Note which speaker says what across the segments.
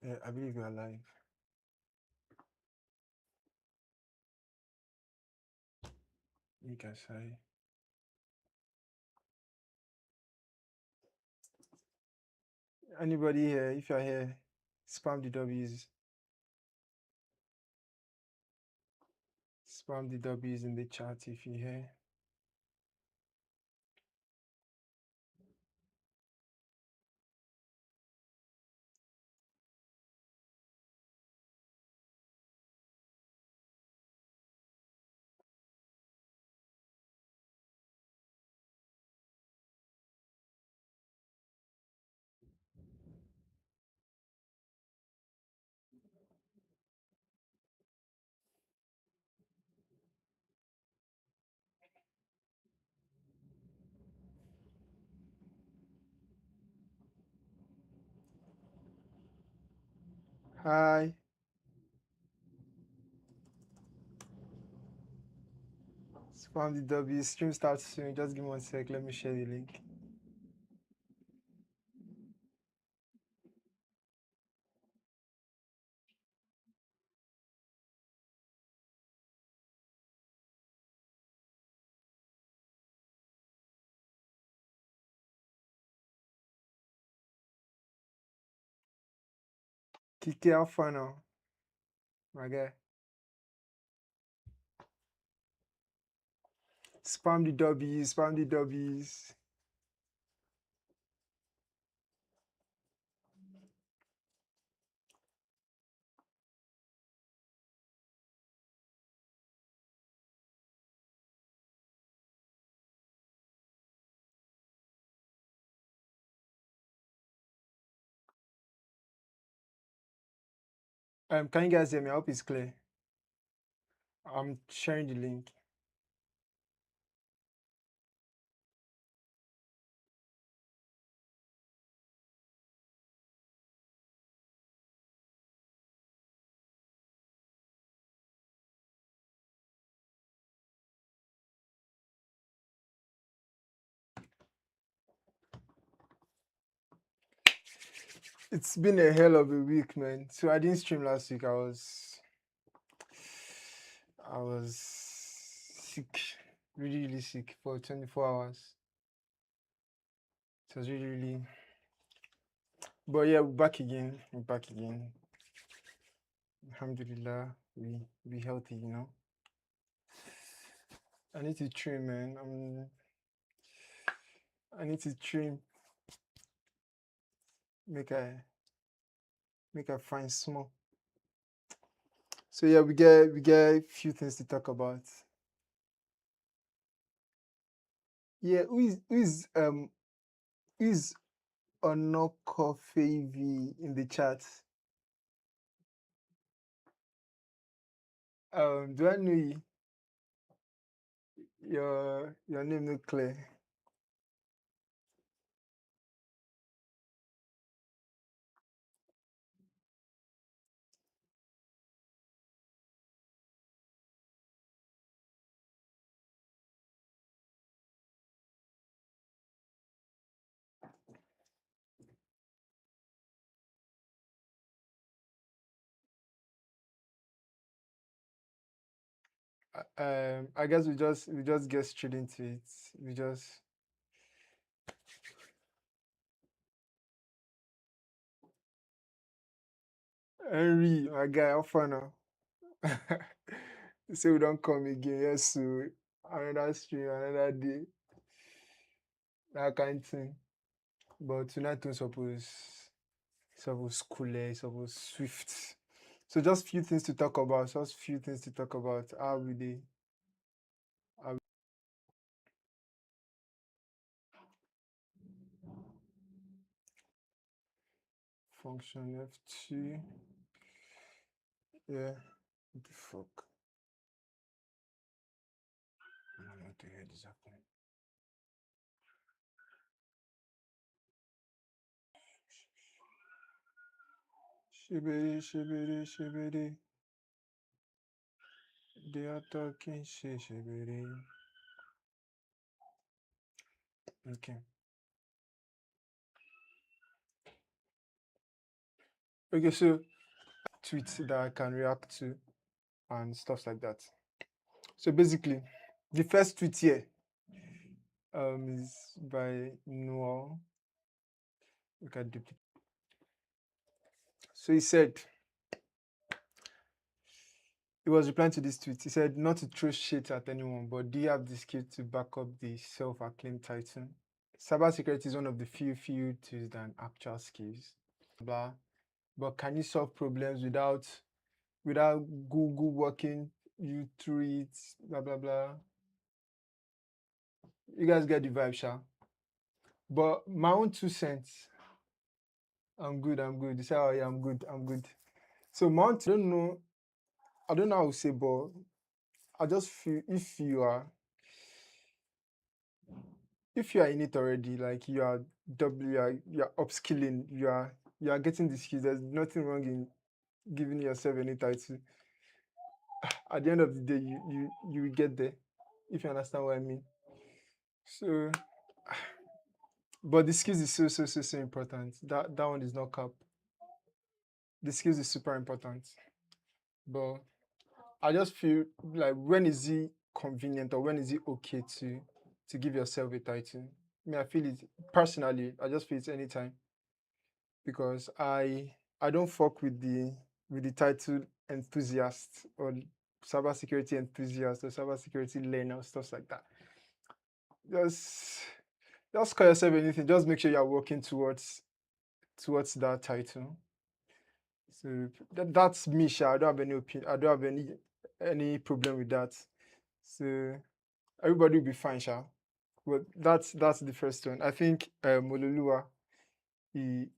Speaker 1: Yeah, I believe you're alive. You can say. Anybody here? If you're here, spam the W's. Spam the W's in the chat if you're here. Hi. Spam the W. Stream starts soon. Just give me 1 sec. Let me share the link. Kiki Alpha now, my guy. Spam the W's. Spam the W's. Can you guys hear me? I hope it's clear. I'm sharing the link. It's been a hell of a week, man. So I didn't stream last week. I was sick, really, really sick for 24 hours. It was really, really. But yeah, we're back again. We're back again. Alhamdulillah, we healthy, you know. I need to trim, man. I need to trim. Make I find small. So yeah, we get a few things to talk about. Yeah, who is Onoko Favy in the chat? Do I know you? Your name not clear. I guess we just get straight into it. We just Henry, my guy, how far now? Say we don't come again. Yes, so another stream, another day, that kind thing. But tonight we suppose cool, suppose swift. So just few things to talk about. Just few things to talk about. How we dey? Function F2. Yeah. What the fuck? I don't know what the hell is happening. Shibiri. They are talking shibiri. Okay. Okay, so tweets that I can react to and stuff like that. So basically, the first tweet here is by Noah. Look at the. So he said he was replying to this tweet. He said not to throw shit at anyone, but do you have the skill to back up the self-acclaimed title? Cybersecurity is one of the few tools than actual skills. Blah. But can you solve problems without Google working you through it? Blah blah blah. You guys get the vibe, Sha. But my own 2 cents. I'm good. I'm good. You say, oh yeah, I'm good. I'm good. So Mount, I don't know how to say, but I just feel if you are in it already, like you are upskilling, you are getting the skills. There's nothing wrong in giving yourself any title. At the end of the day, you will get there, if you understand what I mean. So, but the skills is so important. That one is not cap. The skills is super important. But I just feel like when is it convenient or when is it okay to give yourself a title? I mean, I feel it personally. I just feel it's anytime because I don't fuck with the title enthusiast or cybersecurity enthusiast or cybersecurity learner stuff like that. Just just call yourself anything. Just make sure you're working towards that title. So that's me, Sha. I don't have any opinion. I don't have any problem with that. So everybody will be fine, Sha. But that's the first one. I think Mololua, he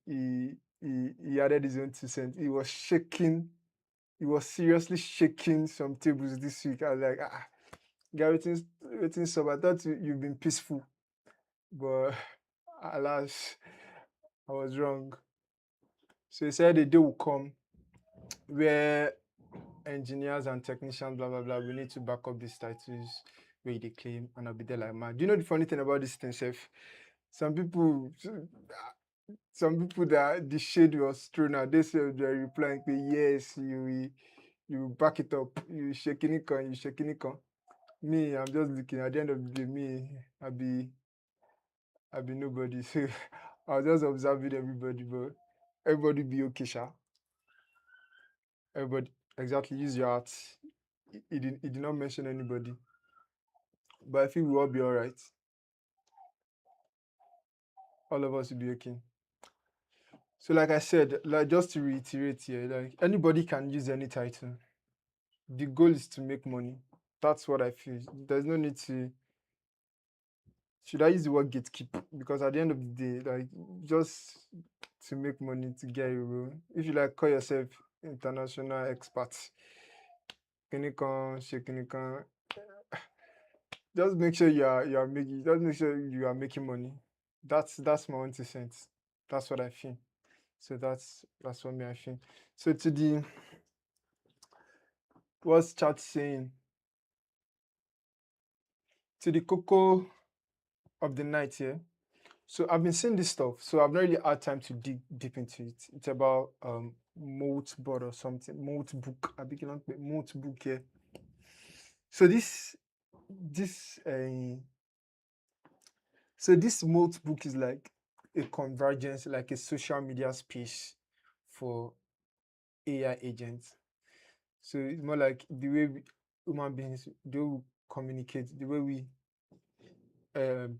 Speaker 1: added his own 2 cents. He was shaking. He was seriously shaking some tables this week. I was like, guy, waiting sub. I thought you've been peaceful, but alas, I was wrong. So he said the day will come where engineers and technicians, blah blah blah, we need to back up these titles where they claim, and I'll be there like man. Do you know the funny thing about this thing, Chef? Some people, that the shade was thrown at, they say they're replying, yes, you back it up, you shaking it on, you shaking it on. Me, I'm just looking. At the end of the day, me, I be nobody. So I was just observing everybody, but everybody be okay, Sha. Everybody, exactly. Use your heart. He did not mention anybody, but I think we'll all be all right. All of us will be okay. So, like I said, like just to reiterate here, like anybody can use any title. The goal is to make money. That's what I feel. There's no need to. Should I use the word gatekeep? Because at the end of the day, like just to make money to get a role. If you like call yourself international expert, Kinikon, Shekinikan, just make sure you are making just make sure you are making money. That's my own 2 cents. That's what I feel. So that's what me I feel. So to the what's chat saying? To the cocoa of the night here. So I've been seeing this stuff. So I've not really had time to dig deep into it. It's about moat board or something. Moat book. I begin on moat book here. So this this moat book is like a convergence, like a social media space for AI agents. So it's more like the way human beings do communicate, the way we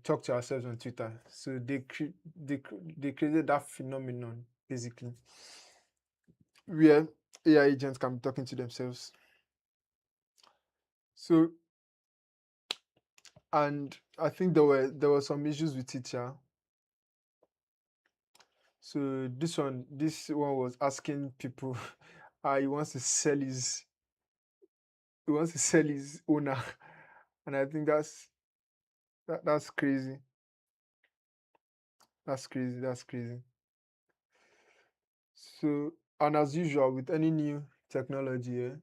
Speaker 1: talk to ourselves on Twitter. So they created that phenomenon basically, where AI agents can be talking to themselves. So, and I think there were some issues with it, yeah. So this one was asking people, he wants to sell his owner, and I think that's crazy. That's crazy. That's crazy. So, and as usual with any new technology,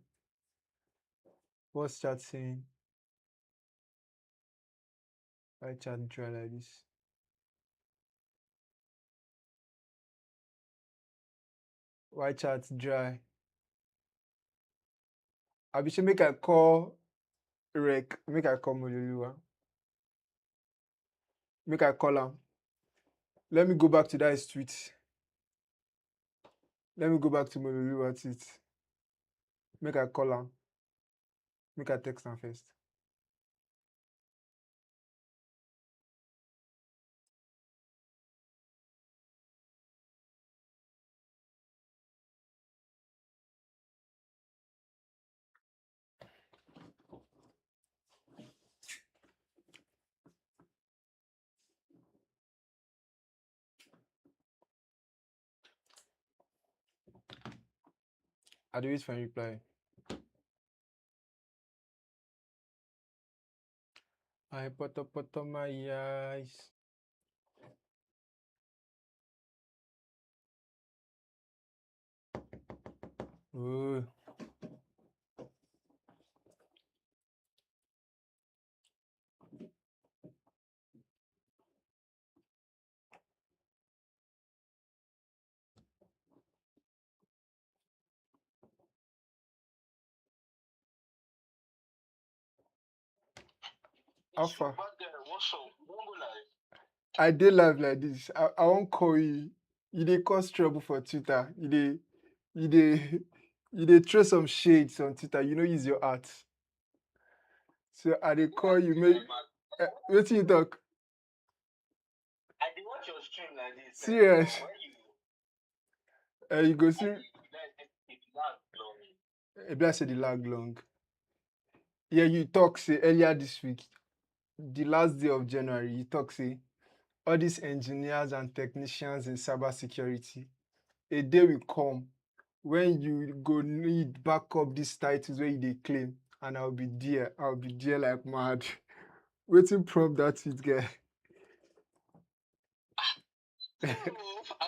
Speaker 1: what's chat saying? I chat dry like this. Why chat dry? I be sure make I call Rec, make I call Mololua. Make I call him. Let me go back to that tweet. Let me go back to Mololua tweet. Make I call him. Make I text him first. I do wait for a reply. I put on my eyes. Oh. Alpha. I did live like this. I won't call you. You dey cause trouble for Twitter. You dey you dey throw some shades on Twitter. You know use your art. So I dey call you. Make wetin you talk? I dey watch your stream like this. Serious. You go see. Maybe I said the lag long. Yeah, you talk say earlier this week, the last day of January, you talk say all these engineers and technicians in cybersecurity, a day will come when you go need back up these titles where they claim, and I'll be there. I'll be there like mad. Waiting prompt that tweet guy. I'm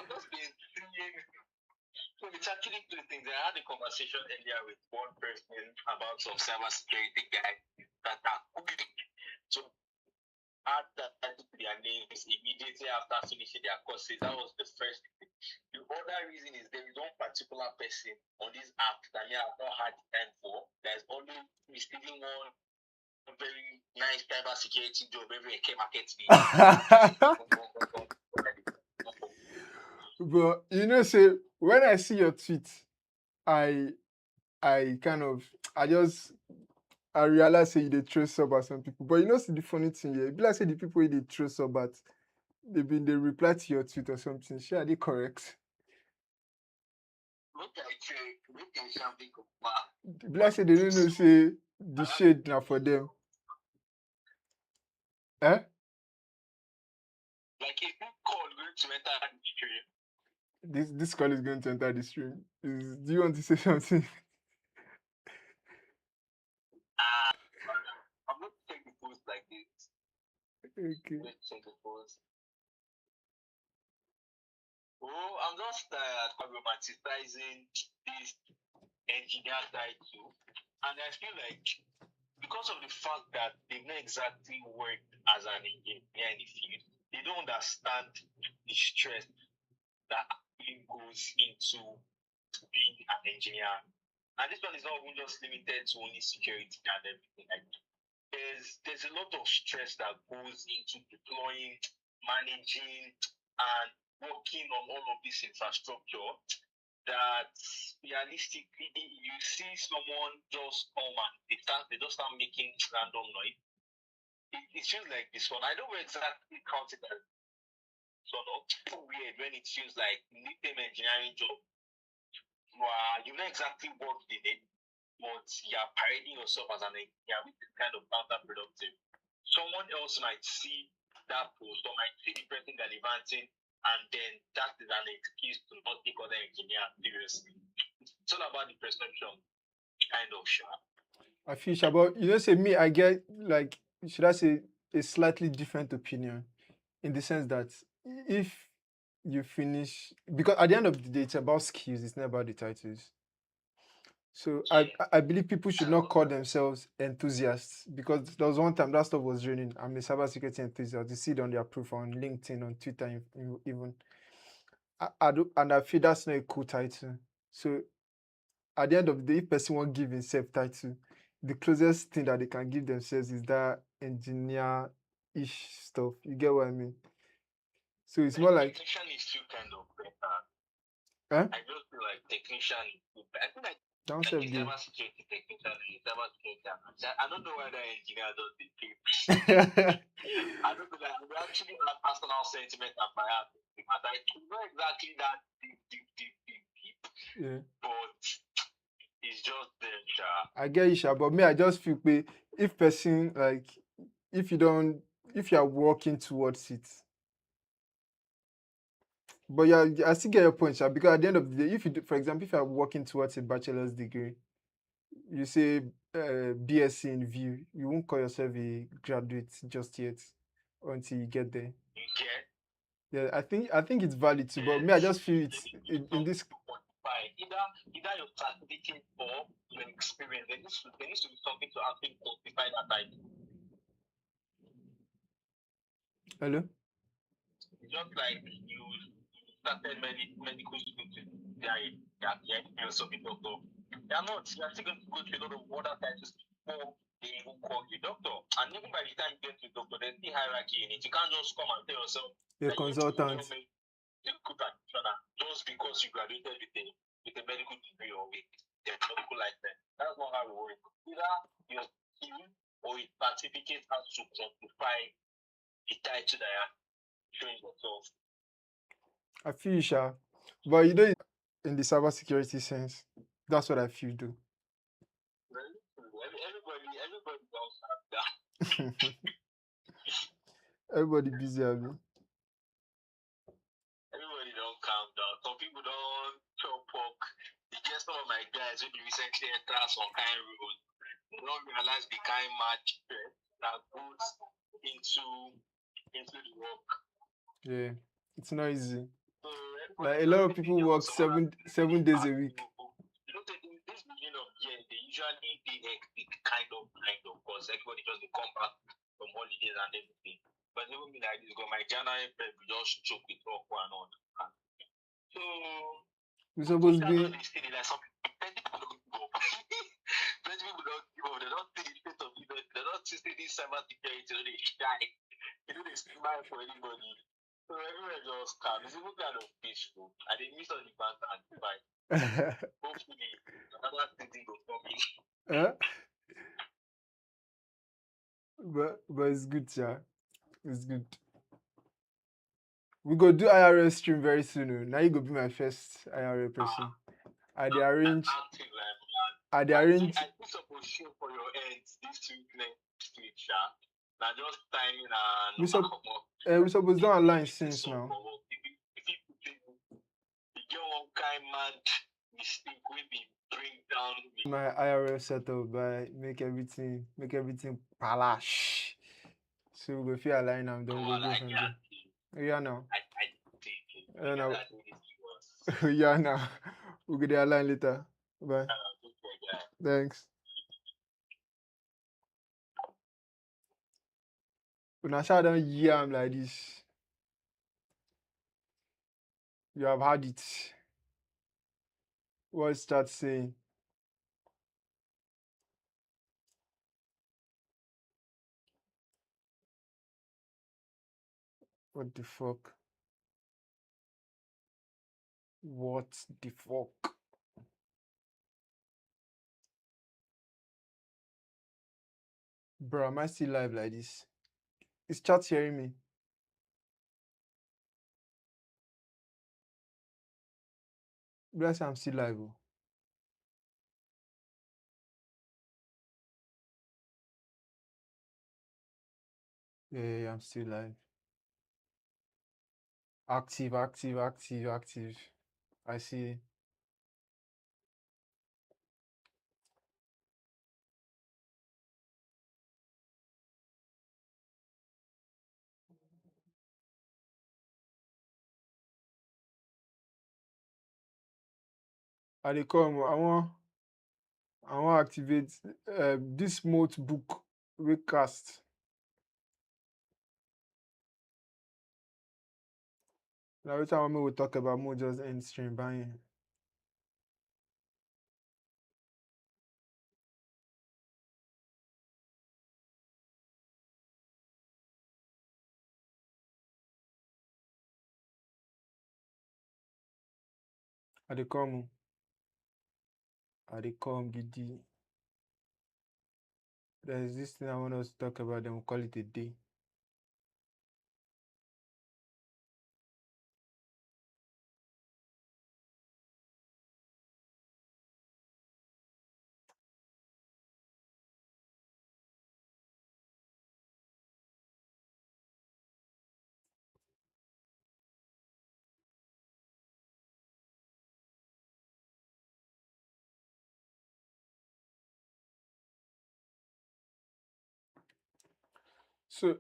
Speaker 1: just being so it's actually two things. I had a conversation earlier with one person about some cybersecurity guy that are cooking. So add that to their names immediately after finishing their courses. That was the first thing. The other reason is there is one particular person on this app that I have not had time for. There's only receiving one very nice cybersecurity job every K market. But you know, say when I see your tweet, I kind of I realize say you dey throw sub at some people. But you know, see the funny thing here. It be like say the people they throw sub at, they reply to your tweet or something. Sure, are they correct? It be like say they don't know say the shade now for them. Eh? Like if you call going to enter the stream. This call is going to enter the stream. Do you want to say something? I'm not taking the post like this. Okay. Let's check the post. Oh, I'm just romanticizing this engineer title, and I feel like because of the fact that they've not exactly worked as an engineer in the field, they don't understand the stress that actually goes into being an engineer. And this one is not even just limited to only security and everything. Like there's a lot of stress that goes into deploying, managing, and working on all of this infrastructure that realistically you see someone just come and they just start making random noise. It feels like this one. I don't exactly count it as so weird when it feels like nickname engineering job. You've not exactly worked in it, but you're parading yourself as an engineer, which is kind of counterproductive. Someone else might see that post or might see the person gallivanting, and then that is an excuse to not take other engineer seriously. It's all about the perception, kind of sure. I feel about you know say me, I get like should I say a slightly different opinion in the sense that if you finish because at the end of the day it's about skills, it's not about the titles. So I believe people should not call themselves enthusiasts because there was one time that stuff was raining. I'm a cybersecurity enthusiast. You see it on their proof on LinkedIn, on Twitter, even. I do, and I feel that's not a cool title. So at the end of the day, if person won't give himself title, the closest thing that they can give themselves is that engineer-ish stuff. You get what I mean? So it's more like,
Speaker 2: Technician is still kind of better.
Speaker 1: huh?
Speaker 2: I just feel like technician is good. I think like
Speaker 1: Downstairs
Speaker 2: the
Speaker 1: game.
Speaker 2: cybersecurity technician and the cybersecurity analyst. I don't know why that engineer does the thing. I don't know that we actually have personal sentiment and bias. Like, it's not exactly that deep,
Speaker 1: Yeah.
Speaker 2: but it's just there, sha.
Speaker 1: I get you, sha, but me, I just feel if person like if you are working towards it. But yeah, I still get your point, sha, because at the end of the day, if you do, for example, if you are working towards a bachelor's degree, you say BSc in view, you won't call yourself a graduate just yet until you get there.
Speaker 2: You get
Speaker 1: Yeah, I think it's valid too, but me, I just feel it's in this.
Speaker 2: either your certificate or your experience. There needs to be something to actually quantify that title.
Speaker 1: Hello.
Speaker 2: Just like you started medical school to the experience of a doctor. They are not. You are still going to go through a lot of other titles before they even call you doctor. And even by the time you get to doctor, there's the hierarchy in it. You can't just come and tell yourself
Speaker 1: A
Speaker 2: that you're
Speaker 1: consultant.
Speaker 2: medical practitioner just because you graduated with a medical degree or with a medical license. That's not how it works. Either your skill or a certificate has to quantify the title that you're showing yourself.
Speaker 1: I feel you, sha, but you know, in the cybersecurity sense, that's what I feel do.
Speaker 2: Everybody else have that.
Speaker 1: Everybody busy, abi.
Speaker 2: Everybody don't calm down. Some people don't chop up. You get some of my guys who recently entered some kind of roles. They don't realize the kind match that goes into the work.
Speaker 1: Yeah, it's not easy.
Speaker 2: So
Speaker 1: Like a lot of people work 7 days a week.
Speaker 2: You know, in this beginning of year, they usually be hectic, kind of, because everybody just come back from holidays and everything. But it won't be like this, because my January prep will just choke with work one on. So,
Speaker 1: We're supposed to
Speaker 2: that's
Speaker 1: be.
Speaker 2: what they say, like some plenty people don't give up. Plenty people don't give up. They don't see the state of event. They don't see this cyber security. They shy. They don't smile for anybody. So everywhere just calm. It's even kind of peaceful. And they miss all the banter and the fight. Hopefully, another season will come in.
Speaker 1: Huh? But it's good, yeah. It's good. We go do IRL stream very soon. Oh. Now you go be my first IRL person. I dey arrange.
Speaker 2: Active, like,
Speaker 1: I dey arrange.
Speaker 2: I think suppose show for your ends this week next week, sha. Now just timing and
Speaker 1: We suppose don't align since now.
Speaker 2: If you get one kind mad mistake, we be bring down
Speaker 1: My IRL setup by make everything palash. So we go feel align am then we go go something. Yeah now. Yeah now. Yeah now. We go dey align later. Bye. Thanks. Una sha don hear am like this. You have had it. What start saying? What the fuck? What the fuck? Bro, am I still live like this? Is chat hearing me? Bless, I'm still live. Oh. Yeah, I'm still live. Active. I see. I dey come. I want activate this notebook recast. Now every time we talk about more just end stream buying. I dey come. I dey come, Gidi. There's this thing I want us to talk about, then we'll call it a day. So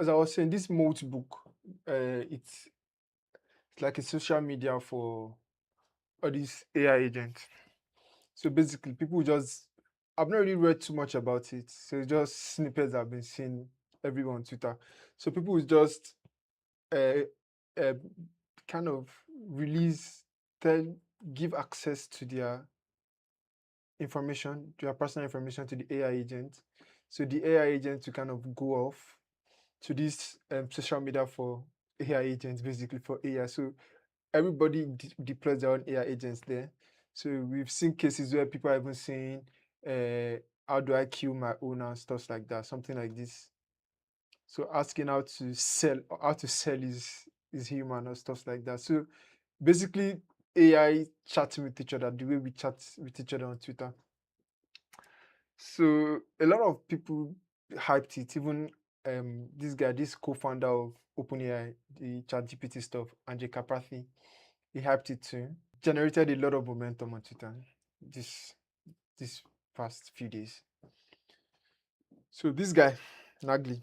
Speaker 1: as I was saying, this notebook, it's like a social media for all these AI agents. So basically, people just I've not really read too much about it. So it's just snippets I've been seeing everywhere on Twitter. So people will just uh, uh, kind of release, tell, give access to their information, their personal information to the AI agent. So the AI agent to kind of go off to this social media for AI agents, basically for AI. So everybody deploys their own AI agents there. So we've seen cases where people are even saying, how do I kill my owner and stuff like that, something like this. So asking how to sell is human or stuff like that. So basically AI chatting with each other the way we chat with each other on Twitter. So a lot of people hyped it, even this guy, this co-founder of OpenAI, the ChatGPT stuff, Andrej Karpathy, he hyped it too. Generated a lot of momentum on Twitter this this past few days. So this guy, Nagli,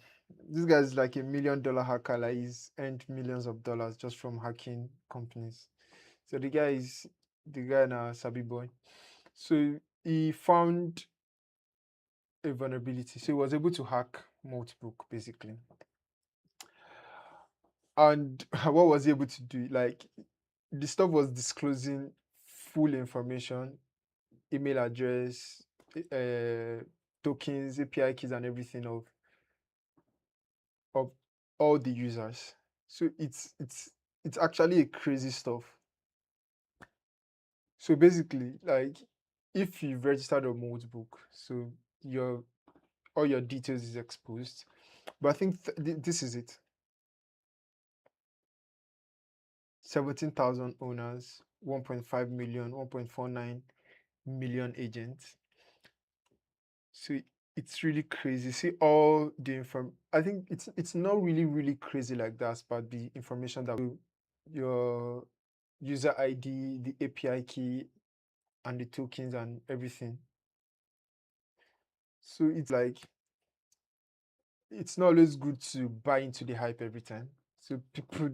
Speaker 1: this guy is like $1 million hacker. Like he's earned millions of dollars just from hacking companies. So the guy now Sabi boy. So he found a vulnerability. So he was able to hack Notebook basically. And what was he able to do? Like the stuff was disclosing full information, email address, tokens, API keys, and everything of all the users. So it's actually a crazy stuff. So basically, like if you've registered a Notebook, so your all your details is exposed. But I think this is it. 17,000 owners, 1.5 million, 1.49 million agents. So it's really crazy. See all the inform. I think it's not really crazy like that, but the information that your user ID, the API key, and the tokens and everything. So it's like it's not always good to buy into the hype every time. So people,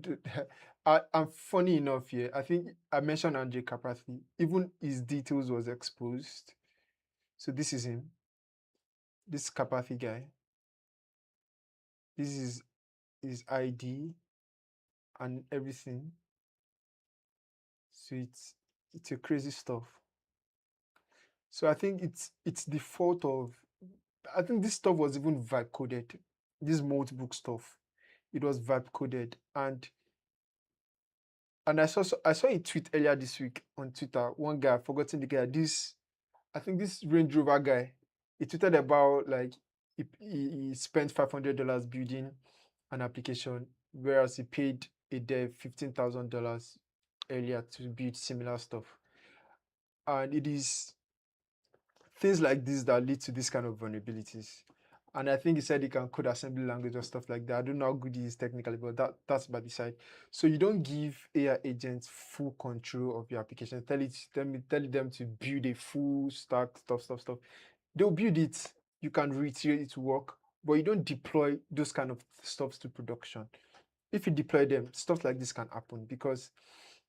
Speaker 1: and funny enough, here I think I mentioned Andrej Karpathy. Even his details was exposed. So this is him, this Karpathy guy. This is his ID and everything. So it's a crazy stuff. So I think it's the fault of I think this stuff was even vibe coded. This notebook stuff, it was vibe coded, and I saw a tweet earlier this week on Twitter. One guy, I've forgotten the guy. I think this Range Rover guy, he tweeted about like he spent $500 building an application, whereas he paid a dev $15,000 earlier to build similar stuff. And it is things like this that lead to this kind of vulnerabilities. And I think he said he can code assembly language or stuff like that. I don't know how good he is technically, but that's by the side. So you don't give AI agents full control of your application. Tell them to build a full stack stuff. They'll build it. You can reiterate it to work, but you don't deploy those kind of stuff to production. If you deploy them, stuff like this can happen because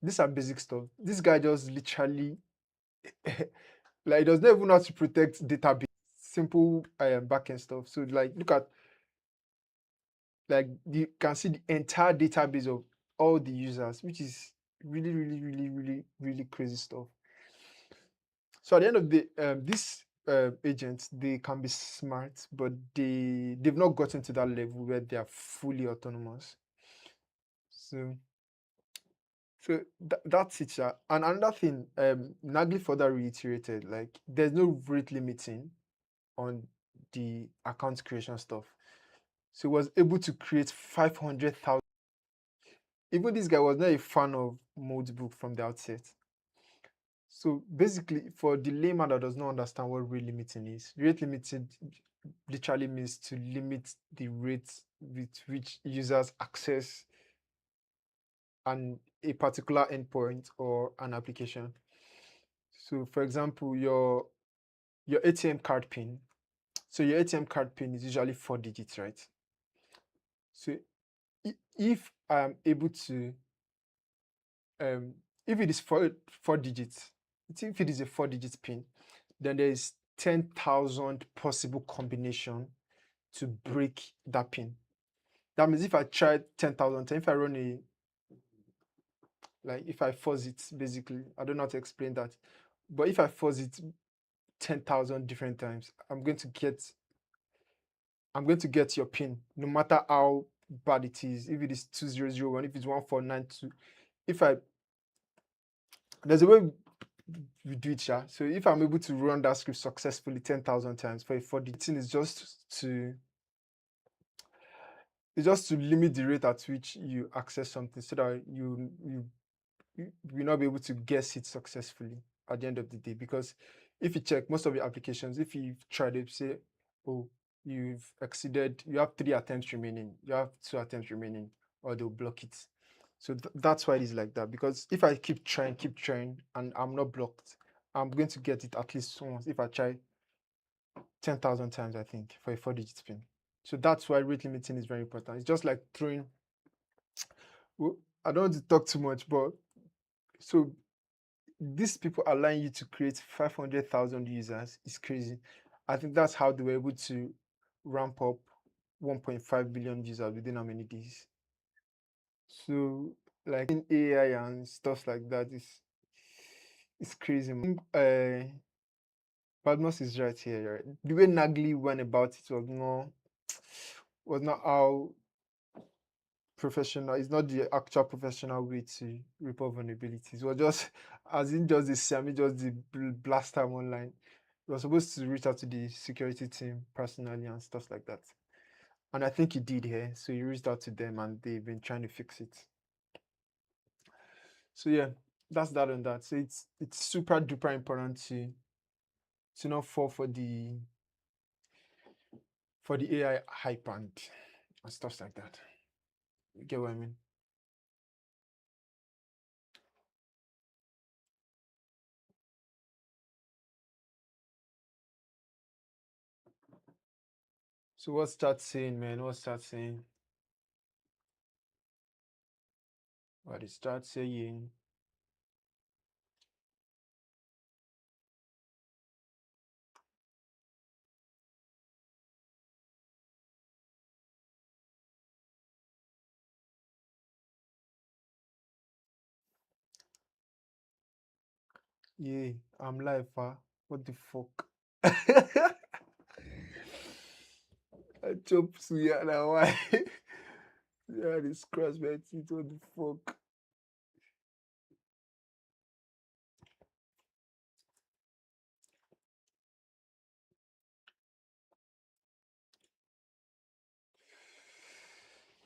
Speaker 1: these are basic stuff. This guy just literally like does not even know how to protect database, simple backend stuff. So like look at like you can see the entire database of all the users, which is really crazy stuff. So at the end of the these agents, they can be smart, but they've not gotten to that level where they are fully autonomous. So So that's it. Sha. And another thing, Nagli further reiterated, like there's no rate limiting on the account creation stuff. So he was able to create 500,000. Even this guy was not a fan of Modebook from the outset. So basically, for the layman that does not understand what rate limiting is, rate limiting literally means to limit the rate with which users access a particular endpoint or an application. So for example, your ATM card pin. So your ATM card pin is usually 4 digits, right? So if I'm able to um if it is four digits, if it is a 4 digit pin, then there is 10,000 possible combination to break that pin. That means if I try 10,000, if I run if I force it, basically, I don't know how to explain that. But if I force it 10,000 different times, I'm going to get your pin, no matter how bad it is. If it is 2001, if it's 1492, if I there's a way we do it, sha. So if I'm able to run that script successfully 10,000 times for a 4 digit thing, is just to limit the rate at which you access something, so that you will not be able to guess it successfully at the end of the day. Because if you check most of your applications, if you've tried it, say, oh, you have 3 attempts remaining, you have 2 attempts remaining, or they'll block it. So that's why it is like that. Because if I keep trying, and I'm not blocked, I'm going to get it at least once if I try 10,000 times, I think, for a 4 digit pin. So that's why rate limiting is very important. It's just like throwing. Well, I don't want to talk too much, but so these people allowing you to create 500,000 users is crazy. I think that's how they were able to ramp up 1.5 billion users within how many days. So, like in AI and stuff like that is crazy. Badmus is right here, right? The way Nagli went about it was not how professional. It's not the actual professional way to report vulnerabilities. It was just as in just the Siami, just the blast time online. He was supposed to reach out to the security team personally and stuff like that. And I think he did here. So he reached out to them and they've been trying to fix it. So yeah, that's that on that. So it's super duper important to not fall for the AI hype and stuff like that. You get what I mean? So what's that saying, man? What's that saying? What is that saying? Yeah, I'm live, what the fuck? I chop suya now. Why? Yeah, this cross my teeth. What the fuck?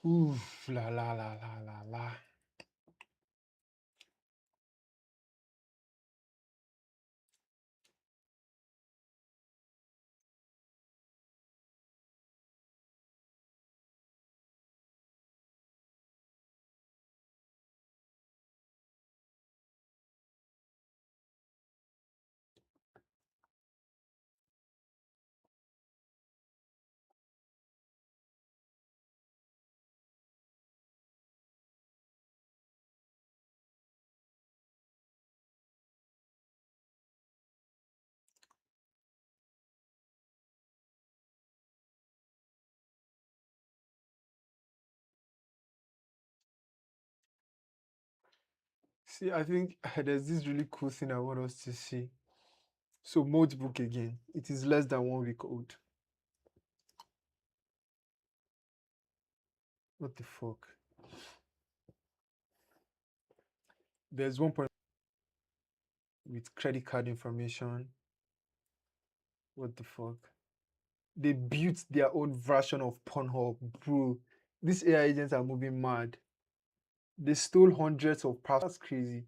Speaker 1: Oof, la la la la la la. See, I think there's this really cool thing I want us to see. So, mode book again. It is less than 1 week old. What the fuck? There's one point with credit card information. What the fuck? They built their own version of Pornhub, bro. These AI agents are moving mad. They stole hundreds of passwords. That's crazy.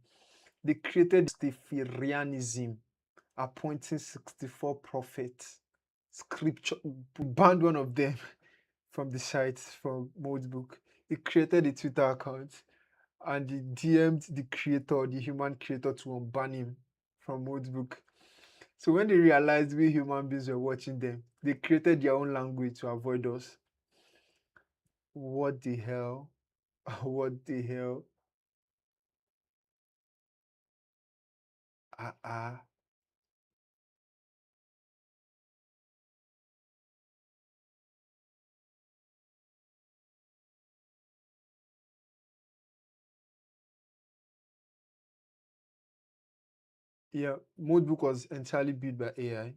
Speaker 1: They created Stefirianism, appointing 64 prophets. Scripture banned one of them from the site from Modebook. He created a Twitter account and he DM'd the creator, the human creator, to unban him from Modebook. So when they realized we human beings were watching them, they created their own language to avoid us. What the hell? What the hell? Uh-uh. Yeah, Modebook was entirely built by AI,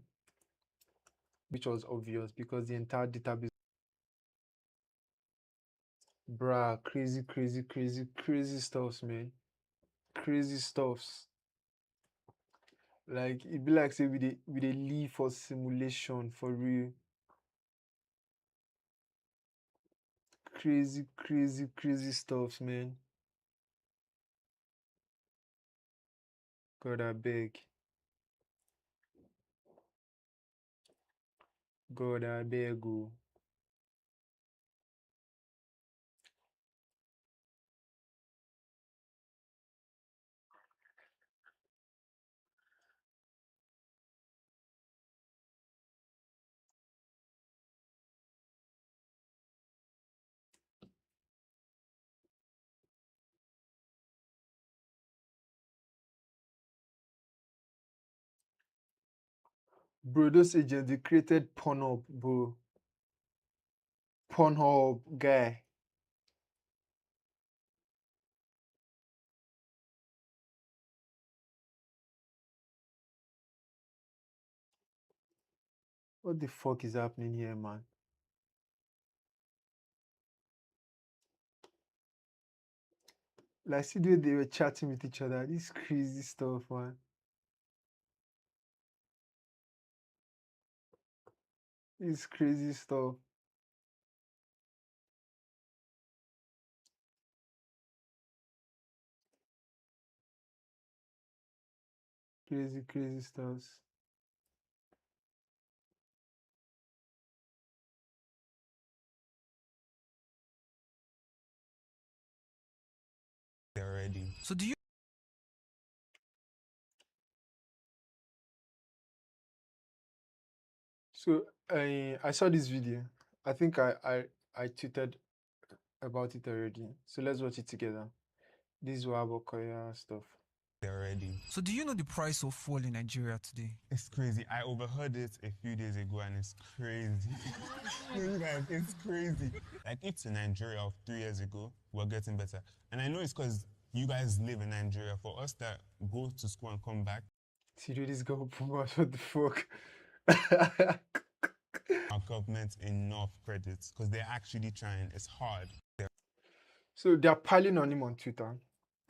Speaker 1: which was obvious because the entire database. Bruh, crazy, crazy, crazy, crazy stuffs, man. Crazy stuffs. Like it be like say we dey live for simulation for real. Crazy, crazy, crazy stuffs, man. God I beg. God I beg oh. Bro, those agents they created Pornhub, bro. Pornhub guy. What the fuck is happening here, man? Like see the way they were chatting with each other. This crazy stuff, man. This crazy stuff. Crazy, crazy stuff.
Speaker 3: Already.
Speaker 4: So do you
Speaker 1: So I saw this video. I think I tweeted about it already. So let's watch it together. This is Wabokoya stuff.
Speaker 3: Already.
Speaker 4: so do you know the price of fuel in Nigeria today?
Speaker 3: It's crazy. I overheard it a few days ago and it's crazy. No, you guys, it's crazy. Like if to Nigeria of 3 years ago, we're getting better. And I know it's because you guys live in Nigeria. For us that go to school and come back,
Speaker 1: See this guy what the fuck?
Speaker 3: our government enough credits because they're actually trying. It's hard.
Speaker 1: So they're piling on him on Twitter.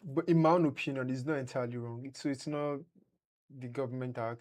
Speaker 1: But in my own opinion, it's not entirely wrong. So it's not the government act.